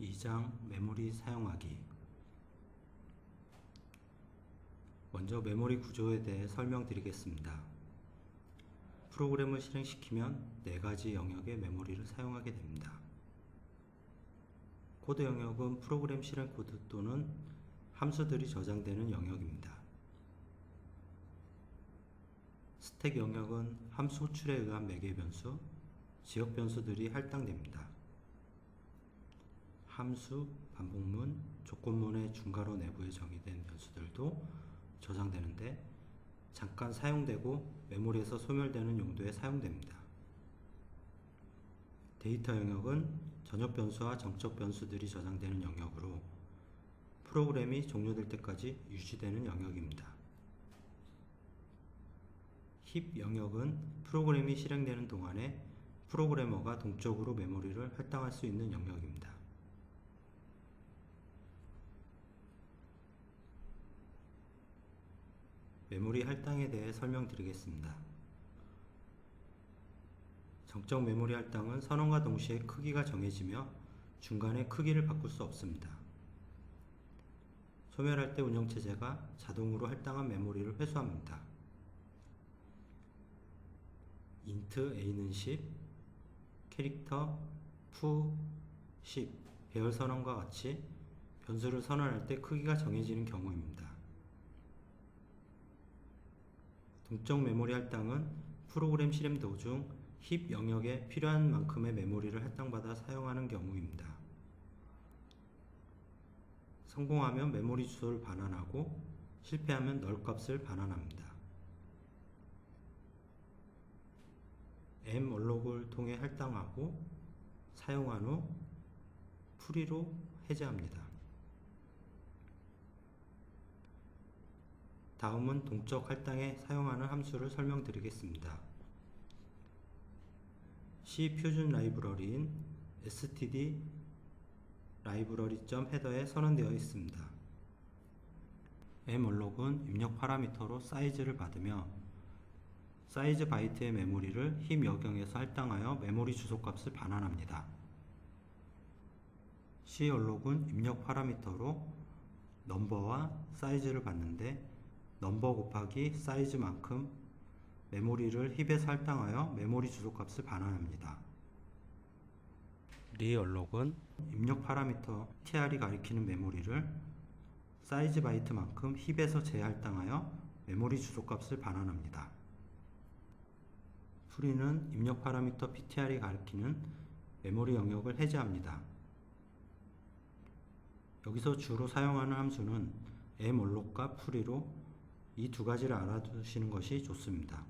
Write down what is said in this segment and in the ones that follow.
2장 메모리 사용하기. 먼저 메모리 구조에 대해 설명드리겠습니다. 프로그램을 실행시키면 4가지 영역의 메모리를 사용하게 됩니다. 코드 영역은 프로그램 실행 코드 또는 함수들이 저장되는 영역입니다. 스택 영역은 함수 호출에 의한 매개 변수, 지역 변수들이 할당됩니다. 함수, 반복문, 조건문의 중괄호 내부에 정의된 변수들도 저장되는데 잠깐 사용되고 메모리에서 소멸되는 용도에 사용됩니다. 데이터 영역은 전역 변수와 정적 변수들이 저장되는 영역으로 프로그램이 종료될 때까지 유지되는 영역입니다. 힙 영역은 프로그램이 실행되는 동안에 프로그래머가 동적으로 메모리를 할당할 수 있는 영역입니다. 메모리 할당에 대해 설명드리겠습니다. 정적 메모리 할당은 선언과 동시에 크기가 정해지며 중간에 크기를 바꿀 수 없습니다. 소멸할 때 운영체제가 자동으로 할당한 메모리를 회수합니다. int a는 10, 캐릭터 fu 10, 배열 선언과 같이 변수를 선언할 때 크기가 정해지는 경우입니다. 동적 메모리 할당은 프로그램 실행 도중 힙 영역에 필요한 만큼의 메모리를 할당받아 사용하는 경우입니다. 성공하면 메모리 주소를 반환하고 실패하면 널 값을 반환합니다. m-alloca를 통해 할당하고 사용한 후 풀이로 해제합니다. 다음은 동적 할당에 사용하는 함수를 설명드리겠습니다. C 표준 라이브러리인 std library.header에 선언되어 있습니다. m-alloca는 입력 파라미터로 사이즈를 받으며 사이즈 바이트의 메모리를 힙 영역에서 할당하여 메모리 주소값을 반환합니다. c-alloca는 입력 파라미터로 넘버와 사이즈를 받는데 넘버 곱하기 사이즈만큼 메모리를 힙에서 할당하여 메모리 주소값을 반환합니다. re-alloca는 입력 파라미터 tr이 가리키는 메모리를 사이즈 바이트만큼 힙에서 재할당하여 메모리 주소값을 반환합니다. 풀이는 입력 파라미터 ptr이 가리키는 메모리 영역을 해제합니다. 여기서 주로 사용하는 함수는 m-alloca과 풀이로 이 두 가지를 알아두시는 것이 좋습니다.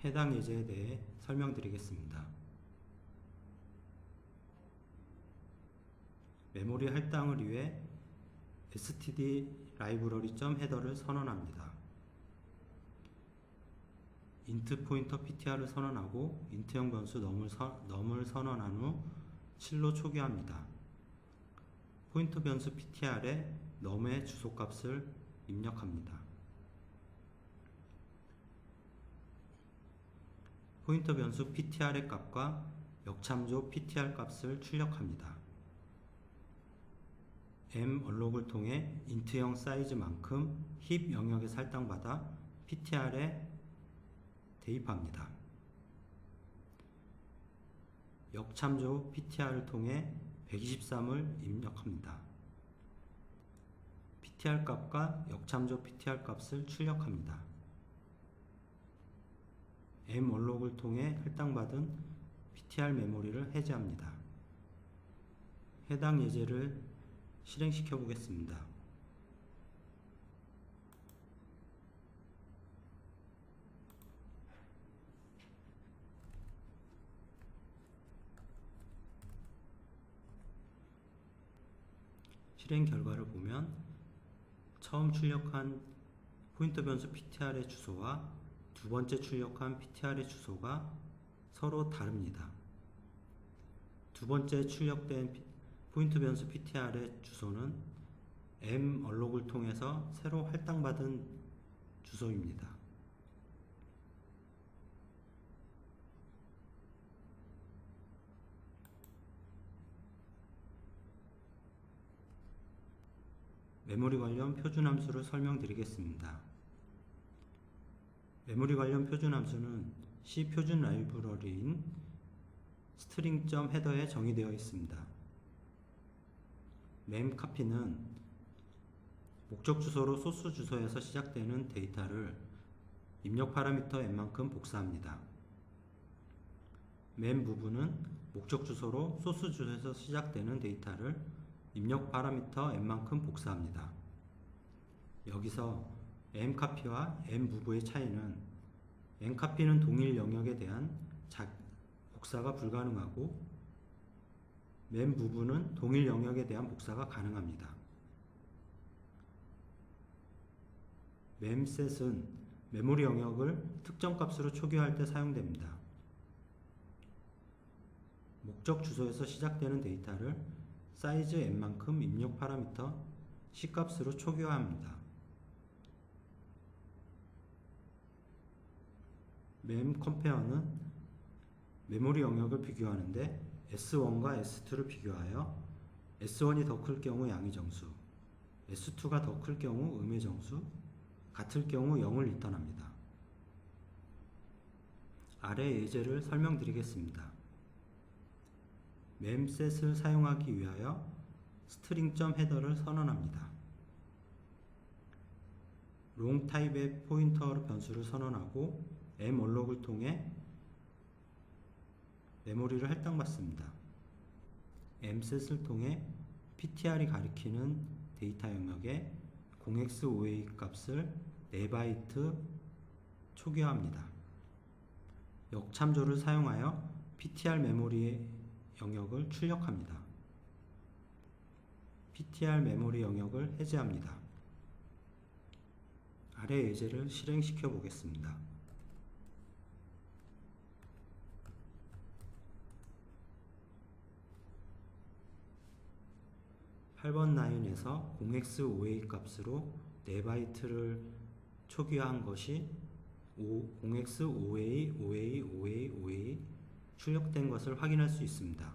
해당 예제에 대해 설명드리겠습니다. 메모리 할당을 위해 std library.header를 선언합니다. int 포인터 ptr을 선언하고 int형 변수 num을 선언한 후 7로 초기화합니다. 포인터 변수 ptr에 num의 주소값을 입력합니다. 포인터 변수 ptr의 값과 역참조 ptr 값을 출력합니다. m-alloca를 통해 int형 사이즈만큼 힙 영역에 할당받아 ptr에 대입합니다. 역참조 ptr을 통해 123을 입력합니다. ptr 값과 역참조 ptr 값을 출력합니다. m-alloca를 통해 할당받은 ptr 메모리를 해제합니다. 해당 예제를 실행시켜 보겠습니다. 실행 결과를 보면 처음 출력한 포인터 변수 ptr의 주소와 두 번째 출력한 ptr의 주소가 서로 다릅니다. 두 번째 출력된 포인터 변수 ptr의 주소는 m-alloca를 통해서 새로 할당받은 주소입니다. 메모리 관련 표준 함수를 설명드리겠습니다. 메모리 관련 표준 함수는 C 표준 라이브러리인 string.header에 정의되어 있습니다. memcopy는 목적 주소로 소스 주소에서 시작되는 데이터를 입력 파라미터 n만큼 복사합니다. memmove는 목적 주소로 소스 주소에서 시작되는 데이터를 입력 파라미터 n만큼 복사합니다. 여기서 memcopy와 memmove의 차이는 memcopy는 동일 영역에 대한 복사가 불가능하고 memmove는 동일 영역에 대한 복사가 가능합니다. memset은 메모리 영역을 특정 값으로 초기화할 때 사용됩니다. 목적 주소에서 시작되는 데이터를 사이즈 n만큼 입력 파라미터 C 값으로 초기화합니다. memCompare는 메모리 영역을 비교하는데 S1과 S2를 비교하여 S1이 더 클 경우 양의 정수, S2가 더 클 경우 음의 정수, 같을 경우 0을 리턴합니다. 아래 예제를 설명드리겠습니다. memset을 사용하기 위하여 string.header를 선언합니다. long 타입의 포인터 변수를 선언하고 memalloc을 통해 메모리를 할당받습니다. memset을 통해 ptr이 가리키는 데이터 영역에 0x5a 값을 4바이트 초기화합니다. 역참조를 사용하여 ptr 메모리의 영역을 출력합니다. ptr 메모리 영역을 해제합니다. 아래 예제를 실행시켜 보겠습니다. 8번 라인에서 0x5a 값으로 4바이트를 초기화한 것이 0x5a, 5a, 5a, 5a 출력된 것을 확인할 수 있습니다.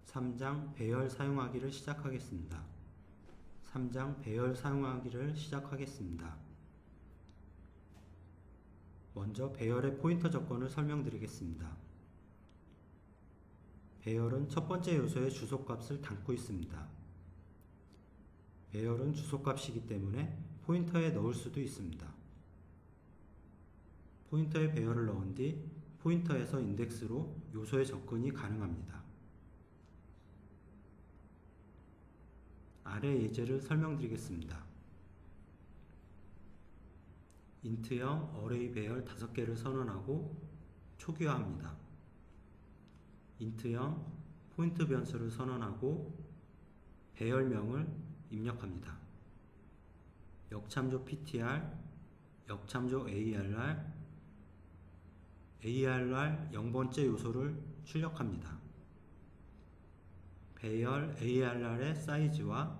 3장 배열 사용하기를 시작하겠습니다. 3장 배열 사용하기를 시작하겠습니다. 먼저 배열의 포인터 조건을 설명드리겠습니다. 배열은 첫 번째 요소의 주소값을 담고 있습니다. 배열은 주소값이기 때문에 포인터에 넣을 수도 있습니다. 포인터에 배열을 넣은 뒤 포인터에서 인덱스로 요소의 접근이 가능합니다. 아래 예제를 설명드리겠습니다. int형 어레이 배열 5개를 선언하고 초기화합니다. int형 포인트 변수를 선언하고 배열명을 입력합니다. 역참조 ptr, 역참조 arr, arr 0번째 요소를 출력합니다. 배열 arr의 사이즈와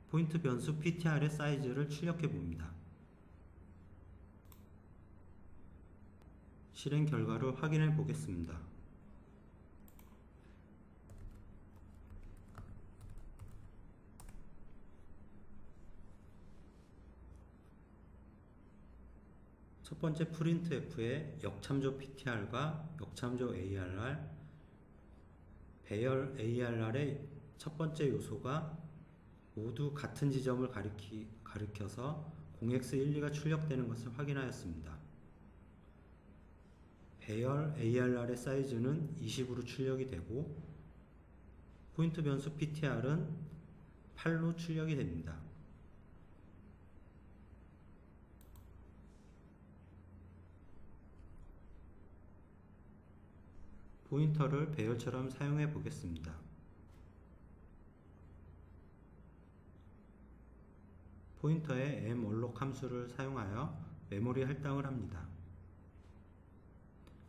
포인트 변수 ptr의 사이즈를 출력해 봅니다. 실행 결과를 확인해 보겠습니다. 첫 번째 printf에 역참조 ptr과 역참조 arr, 배열 arr의 첫 번째 요소가 모두 같은 지점을 가리켜서 0x12가 출력되는 것을 확인하였습니다. 배열 arr의 사이즈는 20으로 출력이 되고 포인트 변수 ptr은 8로 출력이 됩니다. 포인터를 배열처럼 사용해 보겠습니다. 포인터에 malloc 함수를 사용하여 메모리 할당을 합니다.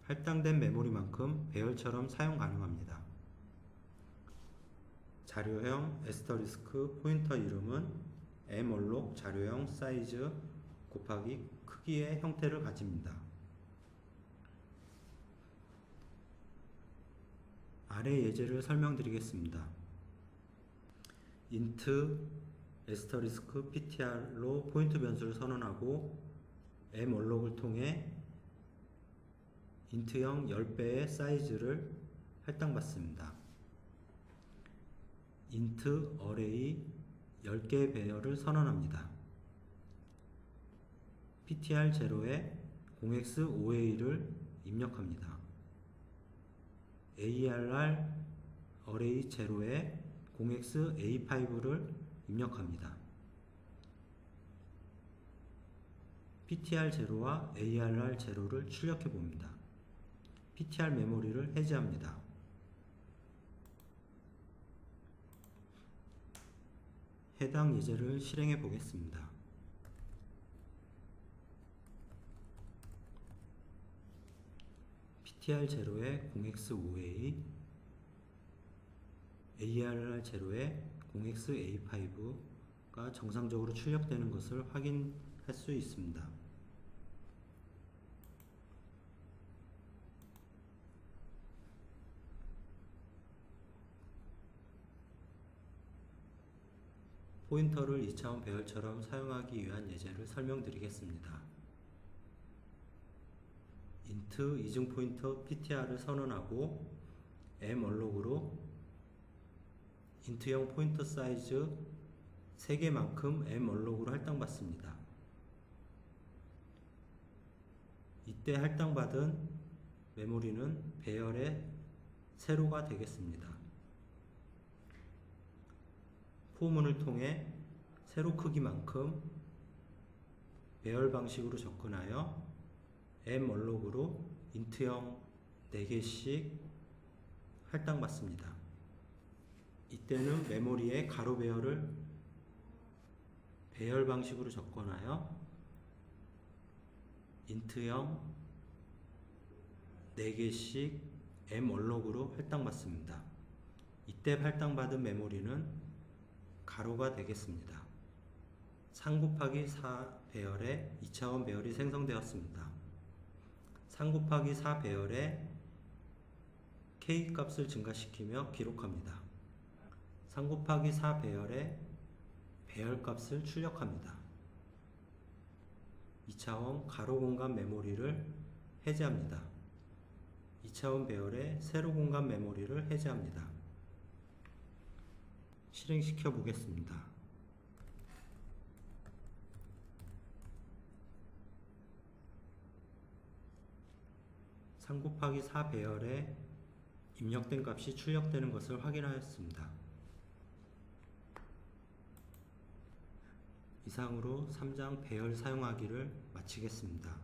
할당된 메모리만큼 배열처럼 사용 가능합니다. 자료형 애스터리스크 포인터 이름은 malloc 자료형 사이즈 곱하기 크기의 형태를 가집니다. 아래 예제를 설명드리겠습니다. int asterisk ptr로 포인트 변수를 선언하고 malloc 을 통해 int형 10배의 사이즈를 할당받습니다. int array 10개의 배열을 선언합니다. ptr0에 0x5a를 입력합니다. arr array 0에 0xa5를 입력합니다. ptr0와 arr0를 출력해 봅니다. ptr 메모리를 해제합니다. 해당 예제를 실행해 보겠습니다. ptr0에 0x5a, arr0에 0xa5가 정상적으로 출력되는 것을 확인할 수 있습니다. 포인터를 2차원 배열처럼 사용하기 위한 예제를 설명드리겠습니다. int 이중 포인터 ptr을 선언하고 malloc-으로 int형 포인터 사이즈 3개만큼 malloc-으로 할당받습니다. 이때 할당받은 메모리는 배열의 세로가 되겠습니다. 포문을 통해 세로 크기만큼 배열 방식으로 접근하여 malloc-으로 int형 4개씩 할당받습니다. 이때는 메모리의 가로 배열을 배열 방식으로 접근하여 int형 4개씩 malloc-으로 할당받습니다. 이때 할당받은 메모리는 가로가 되겠습니다. 3 곱하기 4 배열의 2차원 배열이 생성되었습니다. 3 곱하기 4 배열의 k 값을 증가시키며 기록합니다. 3 곱하기 4 배열의 배열 값을 출력합니다. 2차원 가로 공간 메모리를 해제합니다. 2차원 배열의 세로 공간 메모리를 해제합니다. 실행시켜 보겠습니다. 3 곱하기 4 배열에 입력된 값이 출력되는 것을 확인하였습니다. 이상으로 3장 배열 사용하기를 마치겠습니다.